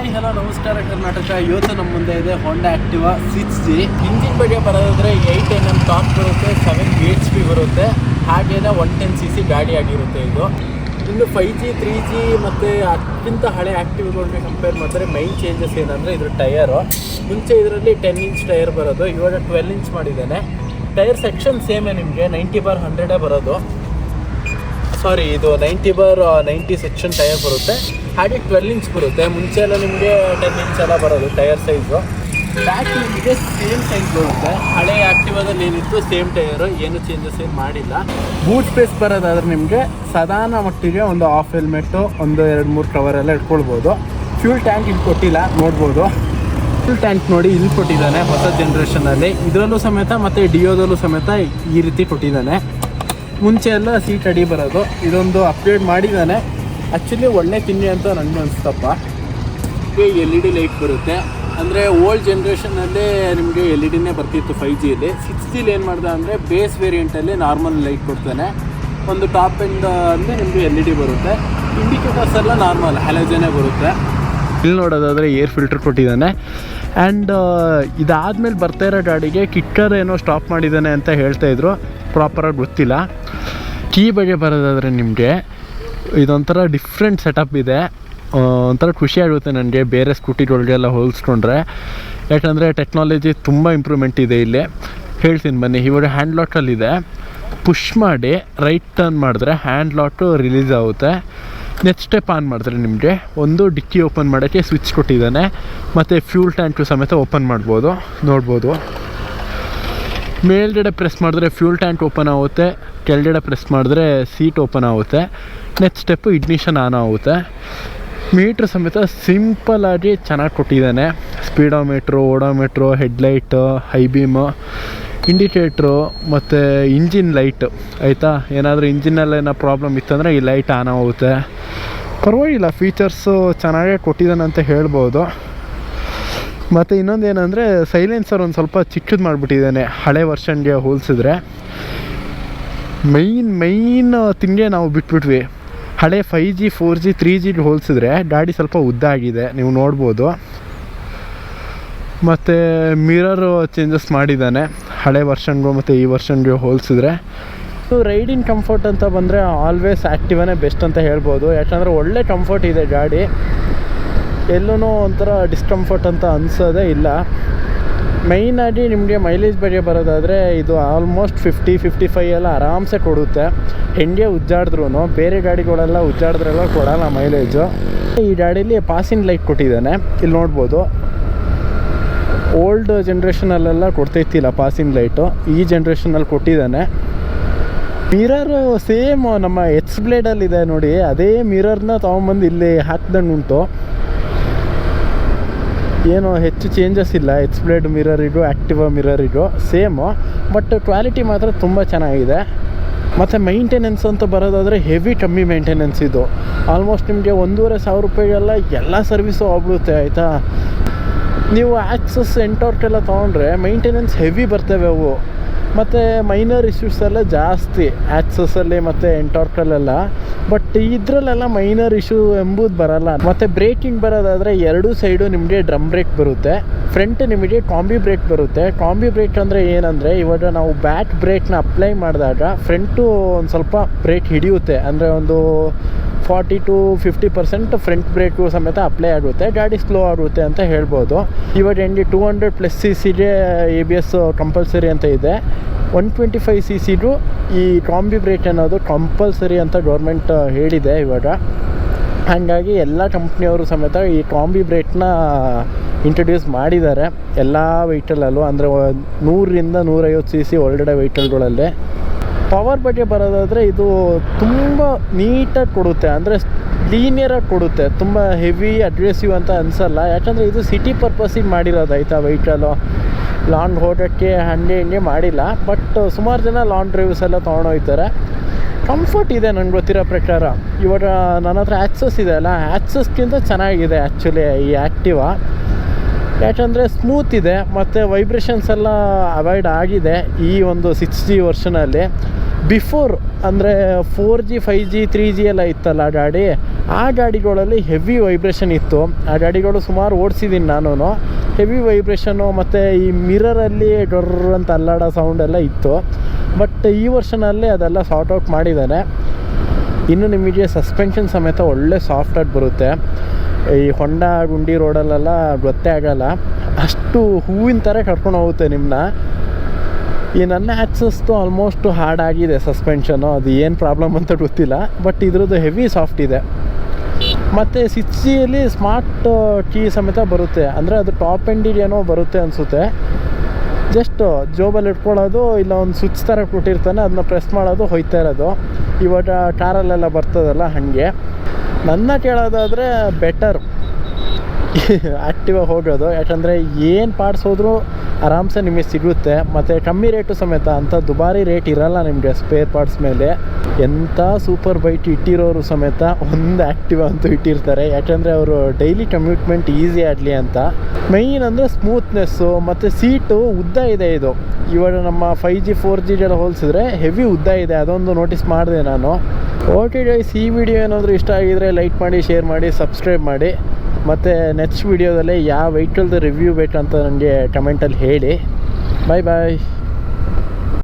Hi hello ನಮಸ್ಕಾರ ಕರ್ನಾಟಕ. ಇವತ್ತು ನಮ್ಮ ಮುಂದೆ ಇದೆ ಹೋಂಡಾ ಆಕ್ಟಿವಾ 6G. ಇಂಜಿನ್ ಬಗ್ಗೆ ಬರೋದಾದ್ರೆ 8 Nm ಟಾಪ್ ಬರುತ್ತೆ, 7 HP ಬರುತ್ತೆ, ಹಾಗೇನೆ 110cc ಗಾಡಿ ಆಗಿರುತ್ತೆ ಇದು. ಇನ್ನು 5G 3G ಮತ್ತು ಅದಕ್ಕಿಂತ ಹಳೆ ಆ್ಯಕ್ಟಿವ್ಗಳಿಗೆ ಕಂಪೇರ್ ಮಾಡಿದ್ರೆ ಮೈನ್ ಚೇಂಜಸ್ ಏನಂದರೆ ಇದ್ರ ಟಯರು. ಮುಂಚೆ ಇದರಲ್ಲಿ 10 ಇಂಚ್ ಟೈರ್ ಬರೋದು, ಇವಾಗ 12 ಇಂಚ್ ಮಾಡಿದ್ದಾನೆ. ಟೈರ್ ಸೆಕ್ಷನ್ ಸೇಮೇ, ನಿಮಗೆ 90/100 ಬರೋದು. ಸಾರಿ, ಇದು 90/90 ಸೆಕ್ಷನ್ ಟೈರ್ ಬರುತ್ತೆ, ಹಾಗೆ 12 ಇಂಚ್ ಬರುತ್ತೆ. ಮುಂಚೆ ಎಲ್ಲ ನಿಮಗೆ 10 ಇಂಚ್ ಎಲ್ಲ ಬರೋದು ಟೈರ್ ಸೈಜು. ಬ್ಯಾಕ್ ನಿಮಗೆ ಸೇಮ್ ಸೈಜ್ ಬರುತ್ತೆ, ಹಳೆ ಆ್ಯಕ್ಟಿವಾದಲ್ಲಿ ಏನಿತ್ತು ಸೇಮ್ ಟೈರು, ಏನು ಚೇಂಜಸ್ ಏನು ಮಾಡಿಲ್ಲ. ಬೂಟ್ ಸ್ಪೇಸ್ ಬರೋದಾದ್ರೆ ನಿಮಗೆ ಸಾಧಾರಣ ಮಟ್ಟಿಗೆ ಒಂದು ಹಾಫ್ ಹೆಲ್ಮೆಟ್ಟು, ಒಂದು 2-3 ಕವರೆಲ್ಲ ಇಟ್ಕೊಳ್ಬೋದು. ಫ್ಯೂಲ್ ಟ್ಯಾಂಕ್ ಇಲ್ಲಿ ಕೊಟ್ಟಿಲ್ಲ, ನೋಡ್ಬೋದು. ಫ್ಯೂಲ್ ಟ್ಯಾಂಕ್ ನೋಡಿ ಇಲ್ಲಿ ಕೊಟ್ಟಿದ್ದಾನೆ ಹೊಸ ಜನ್ರೇಷನಲ್ಲಿ. ಇದರಲ್ಲೂ ಸಮೇತ ಮತ್ತು ಡಿಯೋದಲ್ಲೂ ಸಮೇತ ಈ ರೀತಿ ಕೊಟ್ಟಿದ್ದಾನೆ. ಮುಂಚೆ ಎಲ್ಲ ಸೀಟ್ ಅಡಿ ಬರೋದು, ಇದೊಂದು ಅಪ್ಗ್ರೇಡ್ ಮಾಡಿದ್ದಾನೆ. ಆ್ಯಕ್ಚುಲಿ ಒಳ್ಳೆ ತಿಂಡಿ ಅಂತ ನನಗೆ ಅನಿಸ್ತಪ್ಪ. LED ಲೈಟ್ ಬರುತ್ತೆ, ಅಂದರೆ ಓಲ್ಡ್ ಜನ್ರೇಷನಲ್ಲಿ ನಿಮಗೆ LED ಬರ್ತಿತ್ತು 5Gಲಿ. 6Gಲಿ ಏನು ಮಾಡ್ದೆ ಅಂದರೆ ಬೇಸ್ ವೇರಿಯಂಟಲ್ಲಿ ನಾರ್ಮಲ್ ಲೈಟ್ ಕೊಡ್ತಾನೆ. ಒಂದು ಟಾಪ್ ಎಂಡ್ ಅಂದರೆ ನಿಮಗೆ LED ಬರುತ್ತೆ. ಇಂಡಿಕೇಟರ್ಸ್ ಎಲ್ಲ ನಾರ್ಮಲ್ ಹ್ಯಾಲೋಜನೇ ಬರುತ್ತೆ. ಇಲ್ಲಿ ನೋಡೋದಾದರೆ ಏರ್ ಫಿಲ್ಟರ್ ಕೊಟ್ಟಿದ್ದಾನೆ. ಆ್ಯಂಡ್ ಇದಾದಮೇಲೆ ಬರ್ತಾ ಇರೋ ಗಾಡಿಗೆ ಕಿಕ್ಕರ್ ಏನೋ ಸ್ಟಾಪ್ ಮಾಡಿದ್ದಾನೆ ಅಂತ ಹೇಳ್ತಾಯಿದ್ರು, ಪ್ರಾಪರಾಗಿ ಗೊತ್ತಿಲ್ಲ. ಕೀ ಬಗ್ಗೆ ಬರೋದಾದರೆ ನಿಮಗೆ ಇದೊಂಥರ ಡಿಫ್ರೆಂಟ್ ಸೆಟಪ್ ಇದೆ. ಒಂಥರ ಖುಷಿ ಆಗುತ್ತೆ ನನಗೆ ಬೇರೆ ಸ್ಕೂಟಿಗಳಿಗೆಲ್ಲ ಹೋಲಿಸ್ಕೊಂಡ್ರೆ, ಯಾಕಂದರೆ ಟೆಕ್ನಾಲಜಿ ತುಂಬ ಇಂಪ್ರೂವ್ಮೆಂಟ್ ಇದೆ ಇಲ್ಲಿ. ಹೇಳ್ತೀನಿ ಬನ್ನಿ. ಇವಾಗ ಹ್ಯಾಂಡ್ ಲಾಕಲ್ಲಿದೆ, ಪುಷ್ ಮಾಡಿ ರೈಟ್ ಟರ್ನ್ ಮಾಡಿದ್ರೆ ಹ್ಯಾಂಡ್ ಲಾಕು ರಿಲೀಸ್ ಆಗುತ್ತೆ. ನೆಕ್ಸ್ಟ್ ಸ್ಟೆಪ್ ಆನ್ ಮಾಡಿದ್ರೆ ನಿಮಗೆ ಒಂದು ಡಿಕ್ಕಿ ಓಪನ್ ಮಾಡೋಕ್ಕೆ ಸ್ವಿಚ್ ಕೊಟ್ಟಿದ್ದಾನೆ, ಮತ್ತು ಫ್ಯೂಲ್ ಟ್ಯಾಂಕು ಸಮೇತ ಓಪನ್ ಮಾಡ್ಬೋದು, ನೋಡ್ಬೋದು. ಮೇಲ್ಗಡೆ ಪ್ರೆಸ್ ಮಾಡಿದ್ರೆ ಫ್ಯೂಲ್ ಟ್ಯಾಂಕ್ ಓಪನ್ ಆಗುತ್ತೆ, ಕೆಳಗಡೆ ಪ್ರೆಸ್ ಮಾಡಿದ್ರೆ ಸೀಟ್ ಓಪನ್ ಆಗುತ್ತೆ. ನೆಕ್ಸ್ಟ್ ಸ್ಟೆಪ್ಪು ಇಗ್ನಿಷನ್ ಆನ್ ಆಗುತ್ತೆ. ಮೀಟ್ರ್ ಸಮೇತ ಸಿಂಪಲ್ಲಾಗಿ ಚೆನ್ನಾಗಿ ಕೊಟ್ಟಿದ್ದಾನೆ. ಸ್ಪೀಡೋಮೀಟ್ರು, ಓಡೋಮೀಟ್ರು, ಹೆಡ್ಲೈಟು, ಹೈ ಬೀಮು, ಇಂಡಿಕೇಟ್ರು ಮತ್ತು ಇಂಜಿನ್ ಲೈಟ್. ಆಯಿತಾ, ಏನಾದರೂ ಇಂಜಿನಲ್ಲಿ ಏನೋ ಪ್ರಾಬ್ಲಮ್ ಇತ್ತಂದರೆ ಈ ಲೈಟ್ ಆನ್ ಆಗುತ್ತೆ. ಪರವಾಗಿಲ್ಲ, ಫೀಚರ್ಸು ಚೆನ್ನಾಗೇ ಕೊಟ್ಟಿದ್ದಾನೆ ಅಂತ ಹೇಳ್ಬೋದು. ಮತ್ತು ಇನ್ನೊಂದು ಏನಂದರೆ ಸೈಲೆನ್ಸರ್ ಒಂದು ಸ್ವಲ್ಪ ಚಿಕ್ಕದು ಮಾಡಿಬಿಟ್ಟಿದ್ದಾನೆ ಹಳೆ ವರ್ಷನ್ಗೆ ಹೋಲಿಸಿದ್ರೆ. ಮೈನ್ ತಿಂಗೆ ನಾವು ಬಿಟ್ಬಿಟ್ವಿ. ಹಳೆ 5G 4G 3Gಗೆ ಹೋಲಿಸಿದ್ರೆ ಗಾಡಿ ಸ್ವಲ್ಪ ಉದ್ದ ಆಗಿದೆ, ನೀವು ನೋಡ್ಬೋದು. ಮತ್ತು ಮಿರರ್ ಚೇಂಜಸ್ ಮಾಡಿದ್ದಾನೆ ಹಳೆ ವರ್ಷನ್ಗೂ ಮತ್ತು ಈ ವರ್ಷನ್ಗೆ ಹೋಲಿಸಿದ್ರೆ. ರೈಡಿಂಗ್ ಕಂಫರ್ಟ್ ಅಂತ ಬಂದರೆ ಆಲ್ವೇಸ್ ಆ್ಯಕ್ಟಿವಾನೇ ಬೆಸ್ಟ್ ಅಂತ ಹೇಳ್ಬೋದು, ಯಾಕಂದರೆ ಒಳ್ಳೆ ಕಂಫರ್ಟ್ ಇದೆ ಗಾಡಿ. ಎಲ್ಲೂ ಒಂಥರ ಡಿಸ್ಕಂಫರ್ಟ್ ಅಂತ ಅನಿಸೋದೇ ಇಲ್ಲ. ಮೈನಾಗಿ ನಿಮಗೆ ಮೈಲೇಜ್ ಬಗ್ಗೆ ಬರೋದಾದರೆ ಇದು ಆಲ್ಮೋಸ್ಟ್ 50-55 ಎಲ್ಲ ಆರಾಮ್ಸೆ ಕೊಡುತ್ತೆ. ಹೆಂಗೆ ಉಜ್ಜಾಡಿದ್ರೂ, ಬೇರೆ ಗಾಡಿಗಳೆಲ್ಲ ಉಜ್ಜಾಡಿದ್ರೆಲ್ಲ ಕೊಡೋಲ್ಲ ಮೈಲೇಜು. ಈ ಗಾಡೀಲಿ ಪಾಸಿಂಗ್ ಲೈಟ್ ಕೊಟ್ಟಿದ್ದಾನೆ, ಇಲ್ಲಿ ನೋಡ್ಬೋದು. ಓಲ್ಡ್ ಜನ್ರೇಷನಲ್ಲೆಲ್ಲ ಕೊಡ್ತೈತಿಲ್ಲ ಪಾಸಿಂಗ್ ಲೈಟು, ಈ ಜನ್ರೇಷನಲ್ಲಿ ಕೊಟ್ಟಿದ್ದಾನೆ. ಮಿರರು ಸೇಮ್ ನಮ್ಮ ಎಕ್ಸ್ ಬ್ಲೇಡಲ್ಲಿದೆ ನೋಡಿ, ಅದೇ ಮಿರರ್ನ ತೊಗೊಂಬಂದು ಇಲ್ಲಿ ಹಾಕ್ದಂಗೆ ಉಂಟು. ಏನೋ ಹೆಚ್ಚು ಚೇಂಜಸ್ ಇಲ್ಲ ಎಕ್ಸ್ ಬ್ಲೇಡ್ ಮಿರರಿಗೂ ಆ್ಯಕ್ಟಿವಾ ಮಿರರಿಗೂ, ಸೇಮು. ಬಟ್ ಕ್ವಾಲಿಟಿ ಮಾತ್ರ ತುಂಬ ಚೆನ್ನಾಗಿದೆ. ಮತ್ತು ಮೈಂಟೆನೆನ್ಸ್ ಅಂತ ಬರೋದಾದರೆ ಹೆವಿ ಕಮ್ಮಿ ಮೈಂಟೆನೆನ್ಸ್ ಇದು. ಆಲ್ಮೋಸ್ಟ್ ನಿಮಗೆ 1,500 ರೂಪಾಯಿಗೆಲ್ಲ ಎಲ್ಲ ಸರ್ವಿಸು ಆಗ್ಬಿಡುತ್ತೆ. ಆಯಿತಾ, ನೀವು ಆಕ್ಸಸ್ ಎಂಟೋರ್ಕೆಲ್ಲ ತೊಗೊಂಡ್ರೆ ಮೈಂಟೆನೆನ್ಸ್ ಹೆವಿ ಬರ್ತವೆ ಅವು. ಮತ್ತು ಮೈನರ್ ಇಶ್ಯೂಸ್ ಎಲ್ಲ ಜಾಸ್ತಿ ಆಕ್ಸಸ್ಸಲ್ಲಿ ಮತ್ತು ಎಂಟಾರ್ಕಲ್ಲೆಲ್ಲ. ಬಟ್ ಇದರಲ್ಲೆಲ್ಲ ಮೈನರ್ ಇಶ್ಯೂ ಎಂಬುದು ಬರಲ್ಲ. ಮತ್ತು ಬ್ರೇಕಿಂಗ್ ಬರೋದಾದರೆ 2 ಸೈಡು ನಿಮಗೆ ಡ್ರಮ್ ಬ್ರೇಕ್ ಬರುತ್ತೆ, ಫ್ರಂಟ್ ನಿಮಗೆ ಕಾಂಬಿ ಬ್ರೇಕ್ ಬರುತ್ತೆ. ಕಾಂಬಿ ಬ್ರೇಕ್ ಅಂದರೆ ಏನಂದರೆ, ಇವಾಗ ನಾವು ಬ್ಯಾಕ್ ಬ್ರೇಕ್ನ ಅಪ್ಲೈ ಮಾಡಿದಾಗ ಫ್ರಂಟು ಒಂದು ಸ್ವಲ್ಪ ಬ್ರೇಕ್ ಹಿಡಿಯುತ್ತೆ, ಅಂದರೆ ಒಂದು 40-50% ಫ್ರಂಟ್ ಬ್ರೇಕು ಸಮೇತ ಅಪ್ಲೈ ಆಗುತ್ತೆ, ಗಾಡಿ ಸ್ಲೋ ಆಗುತ್ತೆ ಅಂತ ಹೇಳ್ಬೋದು. ಇವಾಗ ಹೆಂಗೆ 200+cc ABS ಕಂಪಲ್ಸರಿ ಅಂತ ಇದೆ, 125cc ಈ ಕಾಂಬಿ ಬ್ರೇಕ್ ಅನ್ನೋದು ಕಂಪಲ್ಸರಿ ಅಂತ ಗೌರ್ಮೆಂಟ್ ಹೇಳಿದೆ ಇವಾಗ. ಹಾಗಾಗಿ ಎಲ್ಲ ಕಂಪ್ನಿಯವರು ಸಮೇತ ಈ ಕಾಂಬಿ ಬ್ರೇಕ್ನ ಇಂಟ್ರಡ್ಯೂಸ್ ಮಾಡಿದ್ದಾರೆ ಎಲ್ಲ ವೆಹಿಕಲಲ್ಲೂ, ಅಂದರೆ 100-150cc ಒಳಗಡೆ ವೆಹಿಕಲ್ಗಳಲ್ಲೇ. ಪವರ್ ಬಗ್ಗೆ ಬರೋದಾದರೆ ಇದು ತುಂಬ ನೀಟಾಗಿ ಕೊಡುತ್ತೆ, ಅಂದರೆ ಲೀನಿಯರಾಗಿ ಕೊಡುತ್ತೆ, ತುಂಬ ಹೆವಿ ಅಗ್ರೆಸಿವ್ ಅಂತ ಅನಿಸಲ್ಲ. ಯಾಕಂದರೆ ಇದು ಸಿಟಿ ಪರ್ಪಸಿಗೆ ಮಾಡಿರೋದು. ಆಯಿತಾ, ವೆಹಿಕಲು ಲಾಂಗ್ ಹೋಗೋಕ್ಕೆ ಹಿಂಗೆ ಮಾಡಿಲ್ಲ. ಬಟ್ ಸುಮಾರು ಜನ ಲಾಂಗ್ ಡ್ರೈವ್ಸ್ ಎಲ್ಲ ತೊಗೊಂಡೋಗ್ತಾರೆ. ಕಂಫರ್ಟ್ ಇದೆ ನನಗೆ ಗೊತ್ತಿರೋ ಪ್ರಕಾರ. ಇವಾಗ ನನ್ನ ಹತ್ರ ಆ್ಯಕ್ಸಸ್ ಇದೆ ಅಲ್ಲ, ಆ್ಯಕ್ಸಸ್ಗಿಂತ ಚೆನ್ನಾಗಿದೆ ಆ್ಯಕ್ಚುಲಿ ಈ ಆ್ಯಕ್ಟಿವಾ. ಯಾಕಂದರೆ ಸ್ಮೂತ್ ಇದೆ ಮತ್ತು ವೈಬ್ರೇಷನ್ಸ್ ಎಲ್ಲ ಅವಾಯ್ಡ್ ಆಗಿದೆ ಈ ಒಂದು 6G ವರ್ಷನಲ್ಲಿ. ಬಿಫೋರ್ ಅಂದರೆ 4G 5G 3G ಎಲ್ಲ ಇತ್ತಲ್ಲ ಗಾಡಿ, ಆ ಗಾಡಿಗಳಲ್ಲಿ ಹೆವಿ ವೈಬ್ರೇಷನ್ ಇತ್ತು. ಆ ಗಾಡಿಗಳು ಸುಮಾರು ಓಡಿಸಿದ್ದೀನಿ ನಾನು. ಹೆವಿ ವೈಬ್ರೇಷನ್ನು ಮತ್ತು ಈ ಮಿರರಲ್ಲಿ ಡೊರ್ರ್ ಅಂತ ಅಲ್ಲಾಡೋ ಸೌಂಡ್ ಎಲ್ಲ ಇತ್ತು. ಬಟ್ ಈ ವರ್ಷನಲ್ಲಿ ಅದೆಲ್ಲ ಸಾರ್ಟ್ ಔಟ್ ಮಾಡಿದ್ದಾನೆ. ಇನ್ನು ನಿಮಗೆ ಸಸ್ಪೆನ್ಷನ್ ಸಮೇತ ಒಳ್ಳೆ ಸಾಫ್ಟಾಗಿ ಬರುತ್ತೆ. ಈ ಹೊಂಡ ಗುಂಡಿ ರೋಡಲ್ಲೆಲ್ಲ ಗೊತ್ತೇ ಆಗೋಲ್ಲ, ಅಷ್ಟು ಹೂವಿನ ಥರ ಕರ್ಕೊಂಡು ಹೋಗುತ್ತೆ ನಿಮ್ಮನ್ನ. ಈ ನನ್ನ ಆ್ಯಕ್ಸಸ್ದು ಆಲ್ಮೋಸ್ಟ್ ಹಾರ್ಡ್ ಆಗಿದೆ ಸಸ್ಪೆನ್ಷನು, ಅದು ಏನು ಪ್ರಾಬ್ಲಮ್ ಅಂತ ಗೊತ್ತಿಲ್ಲ. ಬಟ್ ಇದ್ರದ್ದು ಹೆವಿ ಸಾಫ್ಟ್ ಇದೆ. ಮತ್ತು 6Gಯಲ್ಲಿ ಸ್ಮಾರ್ಟ್ ಕೀ ಸಮೇತ ಬರುತ್ತೆ. ಅಂದರೆ ಅದು ಟಾಪ್ ಎಂಡಿಗೆ ಏನೋ ಬರುತ್ತೆ ಅನಿಸುತ್ತೆ. ಜಸ್ಟ್ ಜೋಬಲ್ಲಿ ಇಟ್ಕೊಳ್ಳೋದು, ಇಲ್ಲ ಒಂದು ಸ್ವಿಚ್ ಥರ ಕೊಟ್ಟಿರ್ತಾನೆ, ಅದನ್ನ ಪ್ರೆಸ್ ಮಾಡೋದು, ಹೋಯ್ತಾ ಇರೋದು. ಇವಾಗ ಕಾರಲ್ಲೆಲ್ಲ ಬರ್ತದಲ್ಲ ಹಾಗೆ. ನನ್ನ ಕೇಳೋದಾದರೆ ಬೆಟರ್ ಆ್ಯಕ್ಟಿವಾ ಹೋಗೋದು. ಯಾಕಂದರೆ ಏನು ಪಾರ್ಟ್ಸ್ ಹೋದರೂ ಆರಾಮ್ಸೆ ನಿಮಗೆ ಸಿಗುತ್ತೆ. ಮತ್ತು ಕಮ್ಮಿ ರೇಟು ಸಮೇತ, ಅಂಥ ದುಬಾರಿ ರೇಟ್ ಇರೋಲ್ಲ ನಿಮಗೆ ಸ್ಪೇರ್ ಪಾರ್ಟ್ಸ್ ಮೇಲೆ. ಎಂಥ ಸೂಪರ್ ಬೈಕ್ ಇಟ್ಟಿರೋರು ಸಮೇತ ಒಂದು ಆ್ಯಕ್ಟಿವಾ ಅಂತೂ ಇಟ್ಟಿರ್ತಾರೆ. ಯಾಕಂದರೆ ಅವರು ಡೈಲಿ ಕಮ್ಯೂಟ್ಮೆಂಟ್ ಈಸಿ ಆಗಲಿ ಅಂತ. ಮೈನ್ ಅಂದರೆ ಸ್ಮೂತ್ನೆಸ್ಸು ಮತ್ತು ಸೀಟು ಉದ್ದ ಇದೆ. ಇದು ಇವಾಗ ನಮ್ಮ 5G 4Gಗೆಲ್ಲ ಹೋಲಿಸಿದ್ರೆ ಹೆವಿ ಉದ್ದ ಇದೆ, ಅದೊಂದು ನೋಟಿಸ್ ಮಾಡಿದೆ ನಾನು. ಓಕೆ ಗೈಸ್, ಈ ವಿಡಿಯೋ ಏನಾದರೂ ಇಷ್ಟ ಆಗಿದರೆ ಲೈಕ್ ಮಾಡಿ, ಶೇರ್ ಮಾಡಿ, ಸಬ್ಸ್ಕ್ರೈಬ್ ಮಾಡಿ. ಮತ್ತು ನೆಕ್ಸ್ಟ್ ವಿಡಿಯೋದಲ್ಲಿ ಯಾವ ವೆಹಿಕಲ್ದು ರಿವ್ಯೂ ಬೇಕಂತ ನನಗೆ ಕಮೆಂಟಲ್ಲಿ ಹೇಳಿ. ಬಾಯ್ ಬಾಯ್.